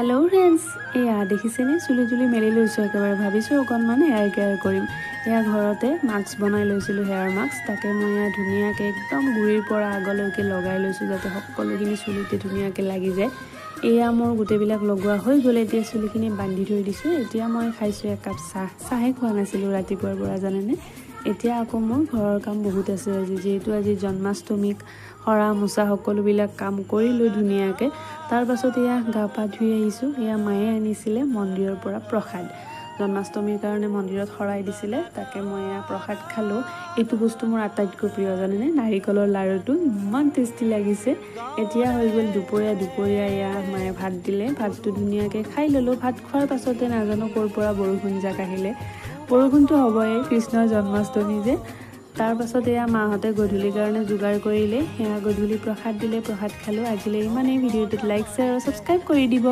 hello friends एया देखिছেনে চুলি তুলি মেলি লৈছো একেবাৰে ভাবিছো অকনমান হেয়াৰ কেয়াৰ কৰিম এয়া ঘৰতে মাস্ক বনাই লৈছিলো হেয়াৰ মাস্ক তাকে মই এয়া ধুনিয়াকে একদম গুৰিৰ পৰা আগলৈকে লগাই লৈছো যাতে সকলোখিনি চুলিতে ধুনিয়াকে লাগি যায় এয়া মোৰ গুটেবিলাক লগোৱা হৈ গলে এতিয়া চুলিখিনি বান্ধি থৈ দিছো এতিয়া মই খাইছো এক কাপ চাহে খোৱা নাছিলো ৰাতিপুৱাৰ পৰা জানেনে এতিয়া আকৌ মোৰ ঘৰৰ কাম বহুত আছে যেহেতু আজি জন্মাষ্টমীক হৰা মুছা সকলোবিলাক কাম কৰি লৈ ধুনিয়াকে তাৰ পাছত এয়া গা পা ধুই আহিছো এয়া মায়ে আনিছিলে মন্দিৰৰ পৰা প্ৰসাদ জন্মাষ্টমীৰ কাৰণে মন্দিৰত হৰাই দিছিলে তাকে মই এয়া প্ৰসাদ খালো এইটো বস্তু মোৰ আটাইতকৈ প্ৰিয় জানেনে নাৰিকলৰ লাৰুটো ইমান টেষ্টি লাগিছে এতিয়া হৈ গ'ল দুপৰীয়া এয়া মায়ে ভাত দিলে ভাতটো ধুনিয়াকে খাই ললো ভাত খোৱাৰ পাছতে নাজানো ক'ৰ পৰা বৰষুণ জাক আহিলে বৰষুণটো হ'বই কৃষ্ণৰ জন্মাষ্টমী যে তাৰ পাছত এয়া মাহতে গধূলিৰ কাৰণে যোগাৰ কৰিলে এয়া গধূলি প্ৰসাদ দিলে প্ৰসাদ খালো আজিলৈ ইমানেই ভিডিঅ'টোত লাইক শ্বেয়াৰ আৰু সাবস্ক্ৰাইব কৰি দিব